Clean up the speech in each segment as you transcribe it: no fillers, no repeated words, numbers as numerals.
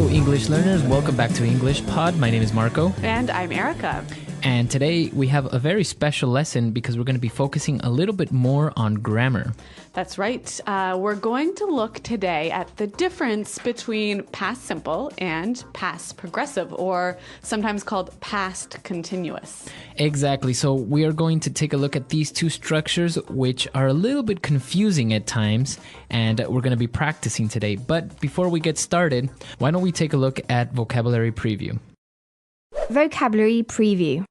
Hello, English learners. Welcome back to English Pod. My name is Marco. And I'm Erica. And today we have a very special lesson because we're going to be focusing a little bit more on grammar. That's right. We're going to look today at the difference between past simple and past progressive, or sometimes called past continuous. Exactly. So we are going to take a look at these two structures, which are a little bit confusing at times, and we're going to be practicing today. But before we get started, why don't we take a look at vocabulary preview? Vocabulary preview.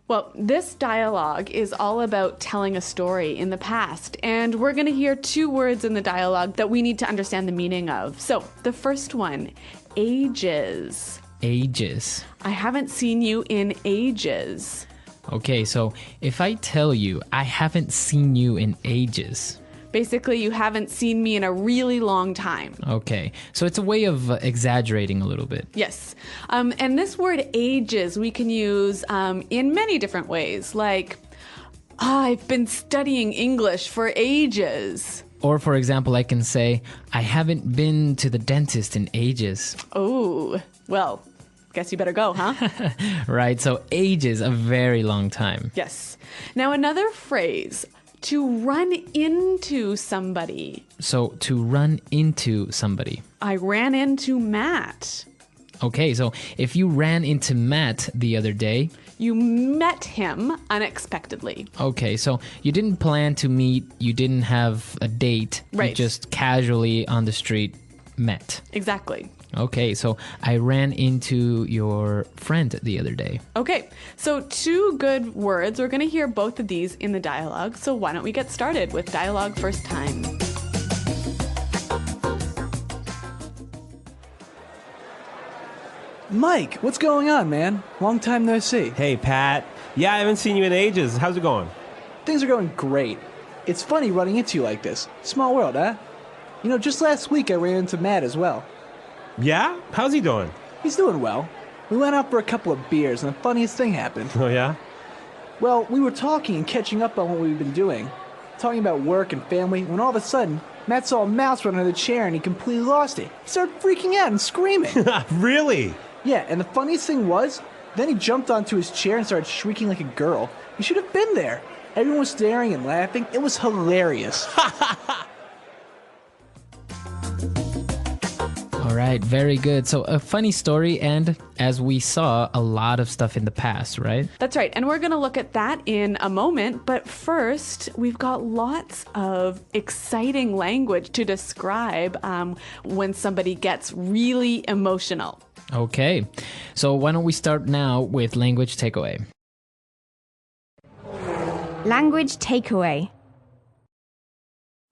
Well, this dialogue is all about telling a story in the past, and we're going to hear two words in the dialogue that we need to understand the meaning of. So, the first one, ages. Ages. I haven't seen you in ages. Okay, so if I tell you I haven't seen you in ages... Basically, you haven't seen me in a really long time. Okay, so it's a way of exaggerating a little bit. Yes. And this word ages we can use in many different ways, like, I've been studying English for ages. Or, for example, I can say, I haven't been to the dentist in ages. Oh, well, guess you better go, huh? Right, so ages, a very long time. Yes. Now, another phrase, to run into somebody. So, to run into somebody. I ran into Matt. Okay, so if you ran into Matt the other day... You met him unexpectedly. Okay, so you didn't plan to meet, you didn't have a date. Right. You just casually on the street met. Exactly. Okay, so I ran into your friend the other day. Okay, so two good words. We're going to hear both of these in the dialogue. So why don't we get started with dialogue first time? Mike, what's going on, man? Long time no see. Hey, Pat. Yeah, I haven't seen you in ages. How's it going? Things are going great. It's funny running into you like this. Small world, huh? You know, just last week I ran into Matt as well. Yeah? How's he doing? He's doing well. We went out for a couple of beers and the funniest thing happened. Oh, yeah? Well, we were talking and catching up on what we've been doing. Talking about work and family, when all of a sudden, Matt saw a mouse run under the chair and he completely lost it. He started freaking out and screaming. Really? Yeah, and the funniest thing was, then he jumped onto his chair and started shrieking like a girl. He should have been there. Everyone was staring and laughing. It was hilarious. All right, very good. So a funny story, and as we saw, a lot of stuff in the past, right? That's right. And we're going to look at that in a moment. But first, we've got lots of exciting language to describe when somebody gets really emotional. Okay, so why don't we start now with language takeaway? Language takeaway.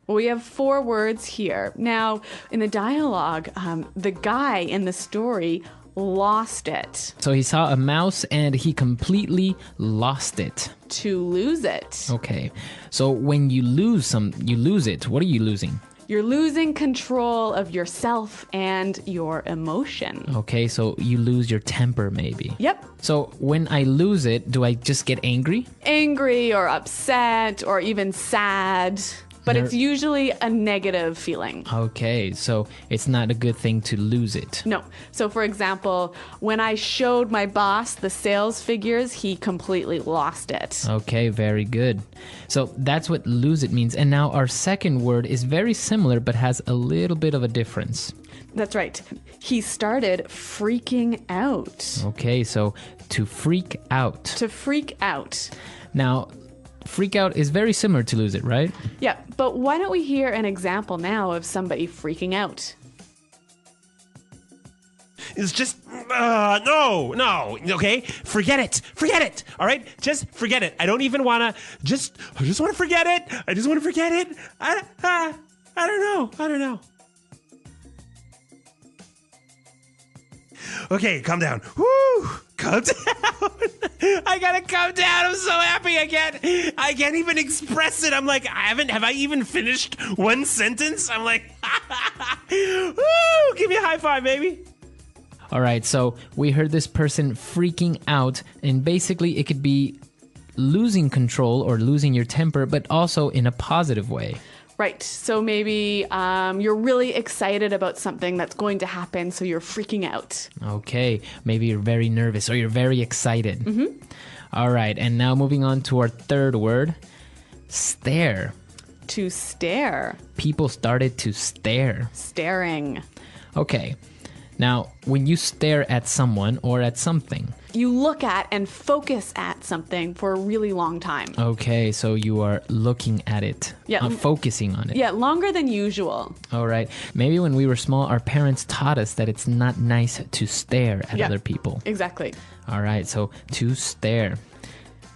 Well, we have four words here. Now, in the dialogue, the guy in the story lost it. So he saw a mouse and he completely lost it. To lose it. Okay, so when you lose it. What are you losing? You're losing control of yourself and your emotion. Okay, so you lose your temper maybe. Yep. So when I lose it, do I just get angry? Angry or upset or even sad. But it's usually a negative feeling. Okay, so it's not a good thing to lose it. No. So, for example, when I showed my boss the sales figures, he completely lost it. Okay, very good. So that's what lose it means. And now our second word is very similar but has a little bit of a difference. That's right. He started freaking out. Okay, so to freak out. To freak out. Now, freak out is very similar to lose it, right? Yeah, but why don't we hear an example now of somebody freaking out? It's just, no, okay? Forget it, all right? Just forget it. I don't even want to, I just want to forget it. I don't know. Okay, calm down. Woo! Calm down. I gotta calm down. I'm so happy. I can't even express it. I'm like, have I even finished one sentence? I'm like, woo! Give me a high five, baby. All right, so we heard this person freaking out, and basically it could be losing control or losing your temper, but also in a positive way. Right. So maybe you're really excited about something that's going to happen, so you're freaking out. Okay, maybe you're very nervous or you're very excited. All right, and now moving on to our third word, stare. To stare. People started to stare. Staring. Okay, now when you stare at someone or at something. You look at and focus at something for a really long time. Okay, so you are looking at it, Yeah. focusing on it. Yeah, longer than usual. All right, maybe when we were small, our parents taught us that it's not nice to stare at Yeah. other people. Exactly. All right, so to stare.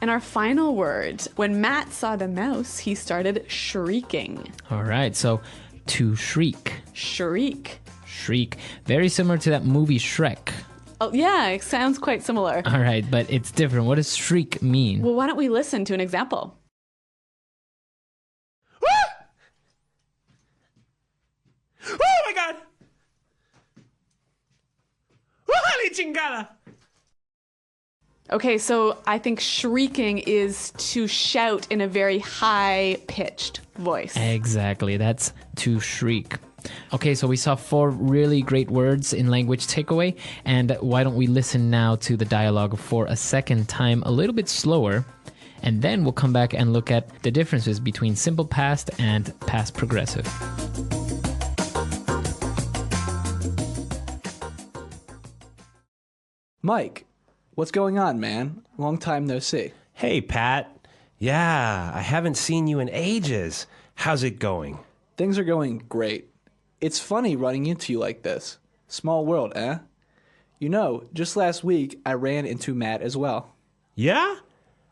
And our final word, when Matt saw the mouse, he started shrieking. All right, so to shriek. Shriek. Shriek. Very similar to that movie Shrek. Oh, yeah, it sounds quite similar. All right, but it's different. What does shriek mean? Well, why don't we listen to an example? Oh my god! Holy chingada! Okay, so I think shrieking is to shout in a very high-pitched voice. Exactly, that's to shriek. Okay, so we saw 4 really great words in language takeaway, and why don't we listen now to the dialogue for a second time, a little bit slower, and then we'll come back and look at the differences between simple past and past progressive. Mike, what's going on, man? Long time no see. Hey, Pat. Yeah, I haven't seen you in ages. How's it going? Things are going great. It's funny running into you like this. Small world, eh? You know, just last week I ran into Matt as well. Yeah?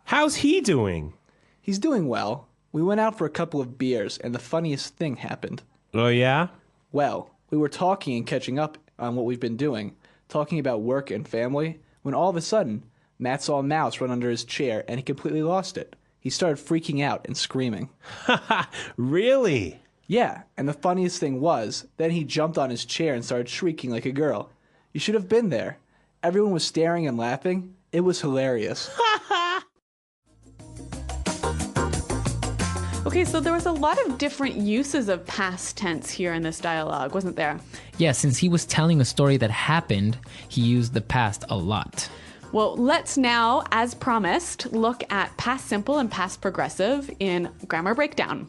How's he doing? He's doing well. We went out for a couple of beers and the funniest thing happened. Oh, yeah? Well, we were talking and catching up on what we've been doing, talking about work and family, when all of a sudden, Matt saw a mouse run under his chair and he completely lost it. He started freaking out and screaming. Really? Yeah, and the funniest thing was, then he jumped on his chair and started shrieking like a girl. You should have been there. Everyone was staring and laughing. It was hilarious. Okay, so there was a lot of different uses of past tense here in this dialogue, wasn't there? Yeah, since he was telling a story that happened, he used the past a lot. Well, let's now, as promised, look at past simple and past progressive in grammar breakdown.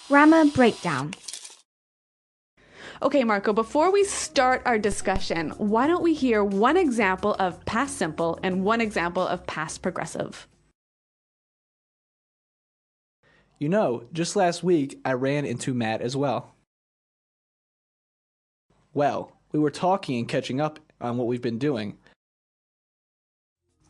Grammar breakdown. Okay, Marco, before we start our discussion, why don't we hear one example of past simple and one example of past progressive? You know, just last week I ran into Matt as well. Well, we were talking and catching up on what we've been doing.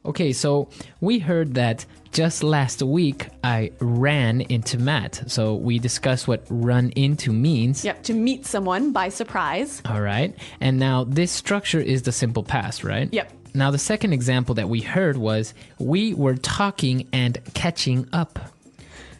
Okay, so we heard that just last week I ran into Matt. So we discussed what run into means. Yep, to meet someone by surprise. All right. And now this structure is the simple past, right? Yep. Now the second example that we heard was we were talking and catching up.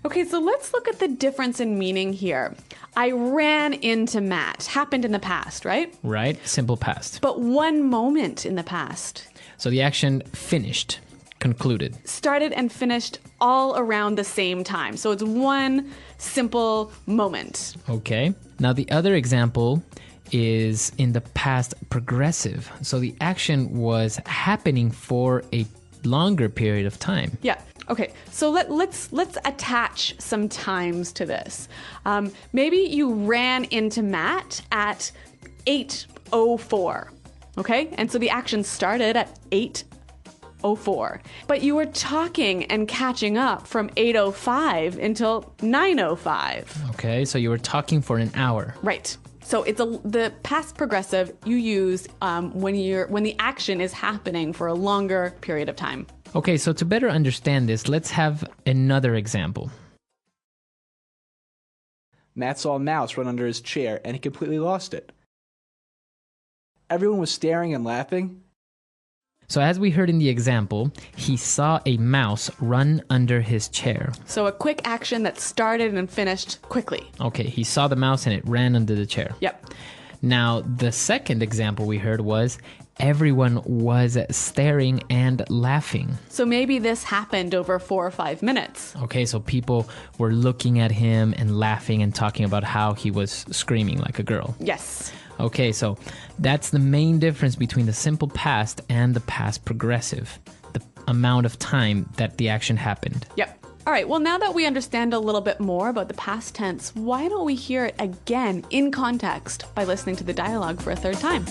Okay, so let's look at the difference in meaning here. I ran into Matt. Happened in the past, right? Right? Simple past. But one moment in the past. So the action finished, concluded. Started and finished all around the same time. So it's one simple moment. Okay. Now the other example is in the past progressive. So the action was happening for a longer period of time. Yeah. Okay. So let's attach some times to this. Maybe you ran into Matt at 8:04. Okay? And so the action started at 8:04. But you were talking and catching up from 8:05 until 9:05. Okay, so you were talking for an hour. Right. So it's the past progressive you use when the action is happening for a longer period of time. Okay, so to better understand this, let's have another example. Matt saw a mouse run under his chair and he completely lost it. Everyone was staring and laughing. So as we heard in the example, he saw a mouse run under his chair. So a quick action that started and finished quickly. Okay, he saw the mouse and it ran under the chair. Yep. Now, the second example we heard was everyone was staring and laughing. So maybe this happened over 4 or 5 minutes. Okay, so people were looking at him and laughing and talking about how he was screaming like a girl. Yes. Okay, so that's the main difference between the simple past and the past progressive. The amount of time that the action happened. Yep. All right, well, now that we understand a little bit more about the past tense, why don't we hear it again in context by listening to the dialogue for a third time?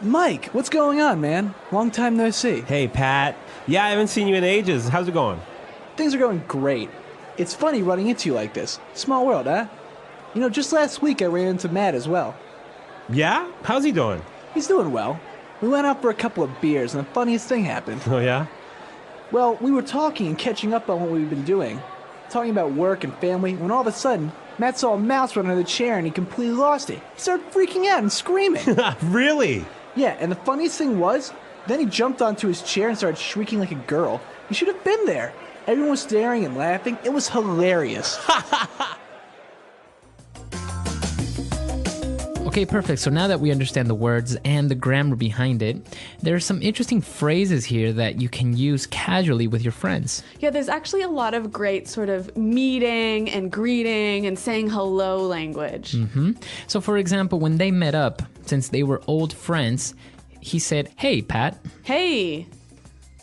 Mike, what's going on, man? Long time no see. Hey, Pat. Yeah, I haven't seen you in ages. How's it going? Things are going great. It's funny running into you like this. Small world, huh? You know, just last week I ran into Matt as well. Yeah? How's he doing? He's doing well. We went out for a couple of beers and the funniest thing happened. Oh, yeah? Well, we were talking and catching up on what we've been doing. Talking about work and family, when all of a sudden, Matt saw a mouse run under the chair and he completely lost it. He started freaking out and screaming. Really? Yeah, and the funniest thing was, then he jumped onto his chair and started shrieking like a girl. You should have been there. Everyone was staring and laughing. It was hilarious. Okay, perfect. So now that we understand the words and the grammar behind it, there are some interesting phrases here that you can use casually with your friends. Yeah, there's actually a lot of great sort of meeting and greeting and saying hello language. So for example, when they met up, since they were old friends, he said, "Hey, Pat." Hey.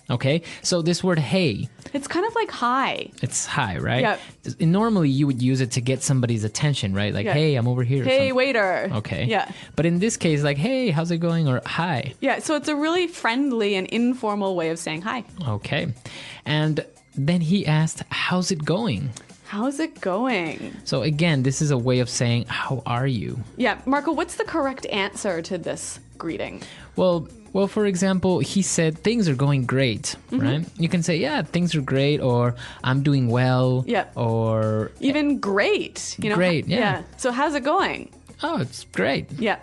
Okay, so this word "hey," It's kind of like hi. it's hi, right? Yep. Normally you would use it to get somebody's attention, right? Like, Yeah. "Hey, I'm over here." or Hey, something. waiter. Okay. Yeah. But in this case, like, "Hey, how's it going?" or "Hi." Yeah, so it's a really friendly and informal way of saying hi. Okay. And then he asked, "How's it going?" How's it going? So again, this is a way of saying, "How are you?" Yeah, Marco, what's the correct answer to this greeting? Well, for example, he said things are going great, right? You can say, "Yeah, things are great," or "I'm doing well," Yeah. or Even great, you know? Great, yeah. So how's it going? "Oh, it's great," Yeah.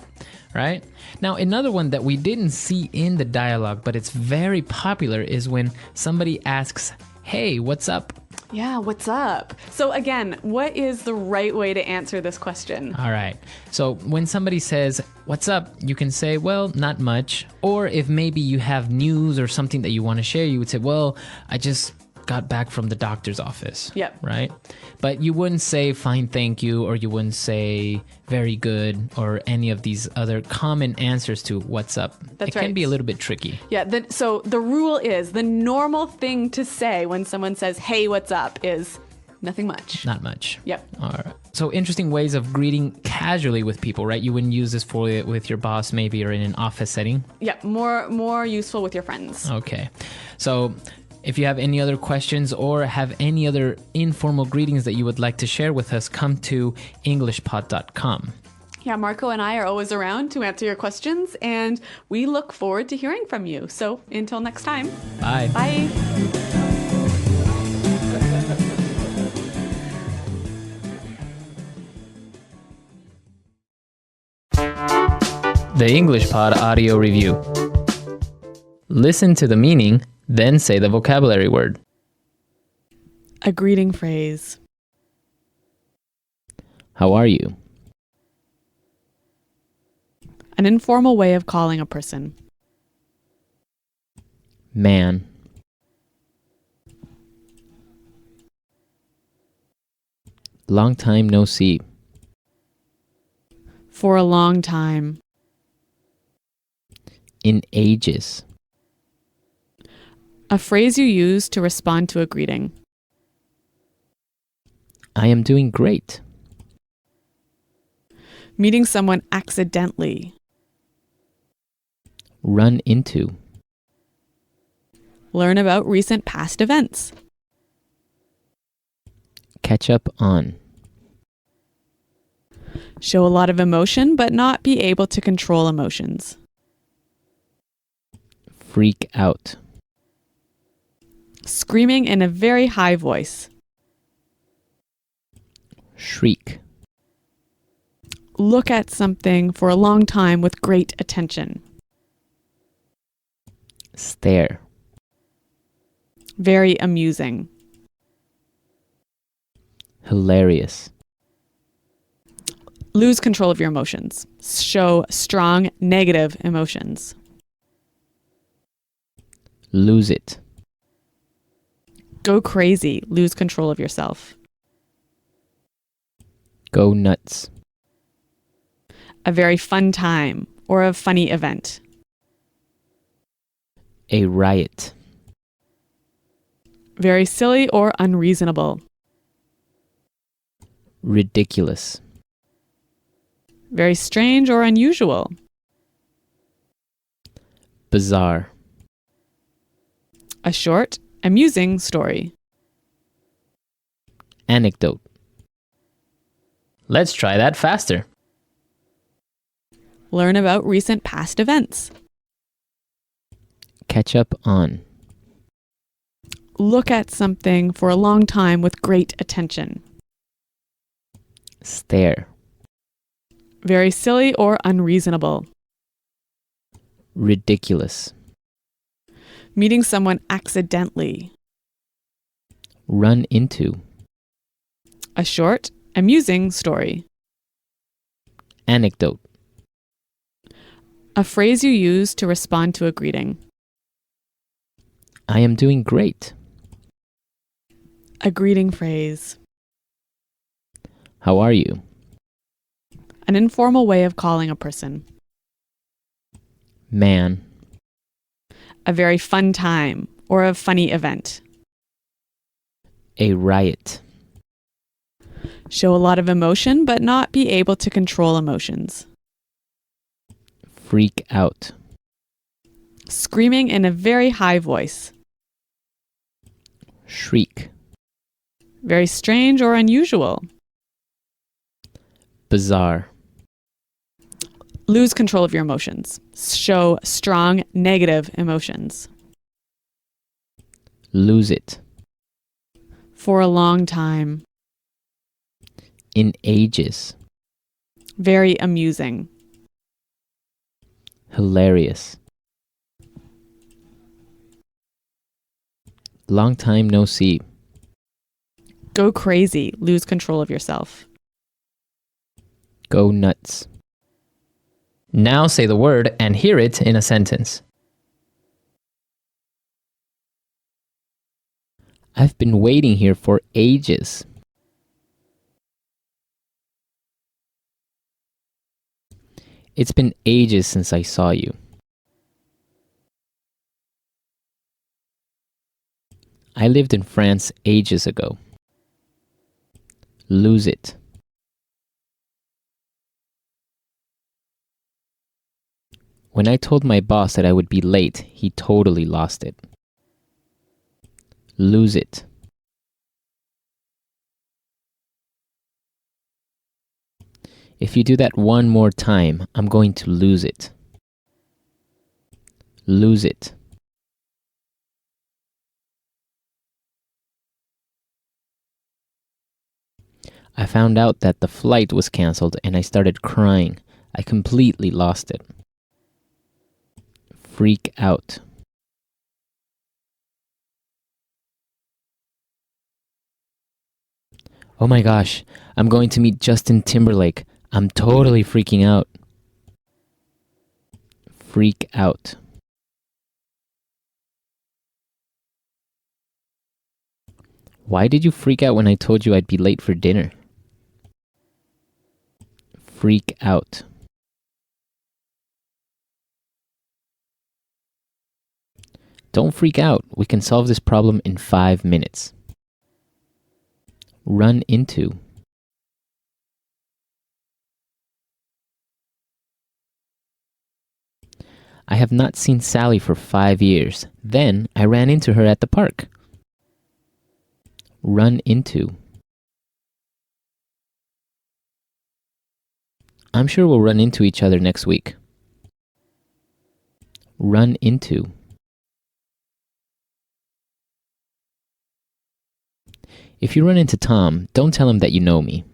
right? Now, another one that we didn't see in the dialogue, but it's very popular, is when somebody asks, "Hey, what's up?" Yeah, what's up? So again, what is the right way to answer this question? All right. So when somebody says, "What's up?" you can say, "Well, not much." Or if maybe you have news or something that you want to share, you would say, "Well, I just got back from the doctor's office." Yep. Right? But you wouldn't say "fine, thank you," or you wouldn't say "very good," or any of these other common answers to "what's up." That's it can right. be a little bit tricky. Yeah, so the rule is the normal thing to say when someone says, "Hey, what's up?" is nothing much. Not much. Yep. All right. So interesting ways of greeting casually with people, right? You wouldn't use this with your boss maybe, or in an office setting. Yeah, more useful with your friends. Okay. So if you have any other questions or have any other informal greetings that you would like to share with us, come to englishpod.com. Yeah, Marco and I are always around to answer your questions, and we look forward to hearing from you. So until next time, Bye. bye. The English Pod Audio Review. Listen to the meaning, then say the vocabulary word. A greeting phrase. How are you? An informal way of calling a person. Man. Long time no see. For a long time. In ages. A phrase you use to respond to a greeting. I am doing great. Meeting someone accidentally. Run into. Learn about recent past events. Catch up on. Show a lot of emotion, but not be able to control emotions. Freak out. Screaming in a very high voice. Shriek. Look at something for a long time with great attention. Stare. Very amusing. Hilarious. Lose control of your emotions. Show strong negative emotions. Lose it. Go crazy. Lose control of yourself. Go nuts. A very fun time or a funny event. A riot. Very silly or unreasonable. Ridiculous. Very strange or unusual. Bizarre. A short, amusing story. Anecdote. Let's try that faster. Learn about recent past events. Catch up on. Look at something for a long time with great attention. Stare. Very silly or unreasonable. Ridiculous. Meeting someone accidentally. Run into. A short, amusing story. Anecdote. A phrase you use to respond to a greeting. I am doing great. A greeting phrase. How are you? An informal way of calling a person. Man. A very fun time or a funny event. A riot. Show a lot of emotion but not be able to control emotions. Freak out. Screaming in a very high voice. Shriek. Very strange or unusual. Bizarre. Lose control of your emotions. Show strong negative emotions. Lose it. For a long time. In ages. Very amusing. Hilarious. Long time no see. Go crazy. Lose control of yourself. Go nuts. Now say the word and hear it in a sentence. I've been waiting here for ages. It's been ages since I saw you. I lived in France ages ago. Lose it. When I told my boss that I would be late, he totally lost it. Lose it. If you do that one more time, I'm going to lose it. Lose it. I found out that the flight was canceled and I started crying. I completely lost it. Freak out. Oh my gosh, I'm going to meet Justin Timberlake. I'm totally freaking out. Freak out. Why did you freak out when I told you I'd be late for dinner? Freak out. Don't freak out. We can solve this problem in 5 minutes. Run into. I have not seen Sally for 5 years. Then I ran into her at the park. Run into. I'm sure we'll run into each other next week. Run into. If you run into Tom, don't tell him that you know me.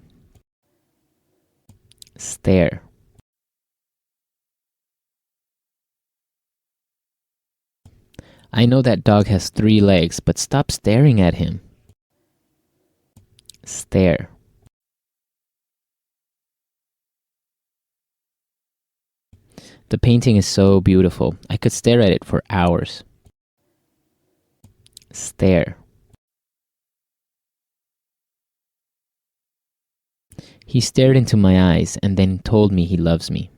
Stare. I know that dog has 3 legs, but stop staring at him. Stare. The painting is so beautiful. I could stare at it for hours. Stare. He stared into my eyes and then told me he loves me.